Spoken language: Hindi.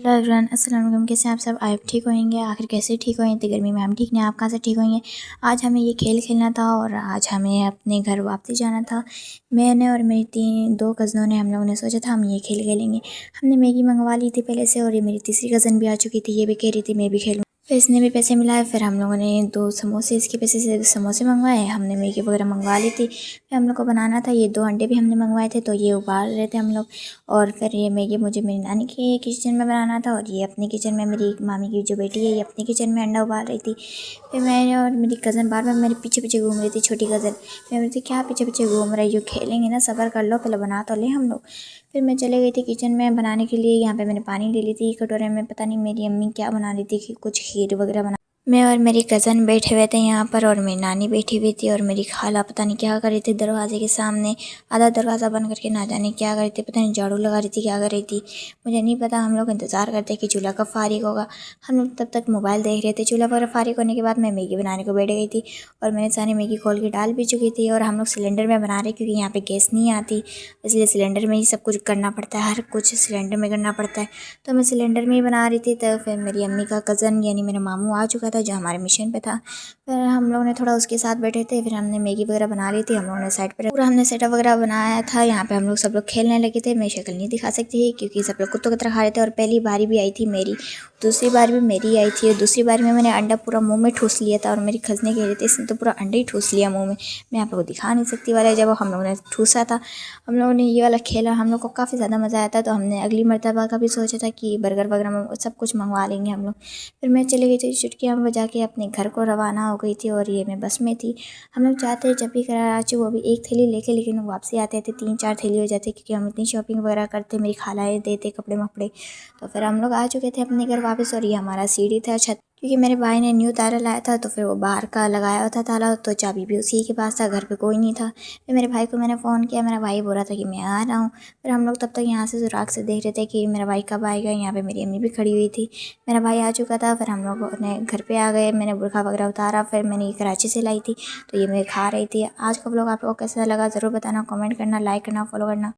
हेलो एवरीवन, अस्सलाम वालेकुम। कैसे आप सब? आप ठीक होंगे? आखिर कैसे ठीक होंगे? इतनी गर्मी में हम ठीक नहीं, आप कहाँ से ठीक होंगे? आज हमें ये खेल खेलना था और आज हमें अपने घर वापसी जाना था। मैंने और मेरी दो कज़नों ने हम लोगों ने सोचा था हम ये खेल खेलेंगे। हमने मैगी मंगवा ली थी पहले से और ये मेरी तीसरी कज़न भी आ चुकी थी, ये भी कह रही थी मैं भी खेलूँ। फिर इसने भी पैसे मिलाए, फिर हम लोगों ने 2 समोसे इसके पैसे से समोसे मंगवाए। हमने मैगी वगैरह मंगवा ली थी। फिर हम लोग को बनाना था, ये 2 अंडे भी हमने मंगवाए थे तो ये उबाल रहे थे हम लोग। और फिर ये मैगी मुझे मेरी नानी के किचन में बनाना था और ये अपने किचन में, मेरी मामी की जो बेटी है ये अपने किचन में अंडा उबाल रही थी। फिर मैं और मेरी कज़न बार बार मेरे पीछे पीछे घूम रही थी, छोटी कज़न। मैं बोलती क्या पीछे पीछे घूम रही हो, खेलेंगे ना, सब्र कर लो, पहले बना तो ले हम लोग। फिर मैं चले गई थी किचन में बनाने के लिए। यहाँ पे मैंने पानी ले ली थी कटोरे में, पता नहीं मेरी अम्मी क्या बना रही थी कि कुछ खीर वगैरह बना। मैं और मेरी कज़न बैठे हुए थे यहाँ पर और मेरी नानी बैठी हुई थी और मेरी खाला पता नहीं क्या कर रही थी दरवाजे के सामने, आधा दरवाज़ा बंद करके ना जाने क्या कर रही थी, पता नहीं झाड़ू लगा रही थी, क्या कर रही थी मुझे नहीं पता। हम लोग इंतज़ार करते कि चूल्हा कब फारिग होगा। हम लोग तब तक मोबाइल देख रहे थे। चूल्हा वगैरह फारिग होने के बाद मैं मैगी बनाने को बैठ गई थी और मैंने सारी मैगी खोल के डाल भी चुकी थी। और हम लोग सिलेंडर में बना रहे क्योंकि यहाँ पर गैस नहीं आती, इसलिए सिलेंडर में ही सब कुछ करना पड़ता है, हर कुछ सिलेंडर में करना पड़ता है। तो मैं सिलेंडर में ही बना रही थी। तो फिर मेरी अम्मी का कज़न यानी मेरा मामू आ चुका था जो हमारे मिशन पे था। फिर हम लोग ने थोड़ा उसके साथ बैठे थे। फिर हमने मैगी वगैरह बना ली थी, हम लोगों ने साइड पर पूरा हमने सेटअप वगैरह बनाया था। यहाँ पे हम लोग सब लोग खेलने लगे थे। मैं शक्ल नहीं दिखा सकती थी क्योंकि सब लोग कुत्तों की तरह खा रहे थे और पहली बारी भी आई थी मेरी, दूसरी बार भी मेरी आई थी और दूसरी बार में मैंने अंडा पूरा मुंह में ठूस लिया था और मेरी खजने कह रही थी इसने तो पूरा अंडा ही ठूस लिया मुंह में। मैं आप लोग को दिखा नहीं सकती वाला जब हम लोगों ने ठूसा था। हम लोगों ने ये वाला खेला, हम लोग को काफ़ी ज़्यादा मज़ा आया था। तो हमने अगली मरतबा का भी सोचा था कि बर्गर वगैरह सब कुछ मंगवा लेंगे हम लोग। फिर मैं चली गई थी चुटकियाँ बजा के अपने घर को रवाना हो गई थी और ये मैं बस में थी। हम लोग चाहते जब भी कराची वो भी एक थैली लेके, लेकिन वापसी आते थे 3-4 थैली हो जाती क्योंकि हम इतनी शॉपिंग वगैरह करते, मेरी खालाएँ देते कपड़े वपड़े। तो फिर हम लोग आ चुके थे अपने घर वापस और ये हमारा सीढ़ी था, छत, क्योंकि मेरे भाई ने न्यू ताला लाया था तो फिर वो बाहर का लगाया हुआ था ताला, तो चाबी भी उसी के पास था, घर पे कोई नहीं था। फिर मेरे भाई को मैंने फ़ोन किया, मेरा भाई बोल रहा था कि मैं आ रहा हूँ। फिर हम लोग तब तक यहाँ से सुराग से देख रहे थे कि मेरा भाई कब आएगा। यहाँ पे मेरी अम्मी भी खड़ी हुई थी, मेरा भाई आ चुका था। फिर हम लोग अपने घर पे आ गए, मैंने बुरखा वगैरह उतारा। फिर मैंने ये कराची से लाई थी तो ये मैं खा रही थी। आज का व्लॉग आप लोगों को कैसा लगा ज़रूर बताना, कमेंट करना, लाइक करना, फॉलो करना।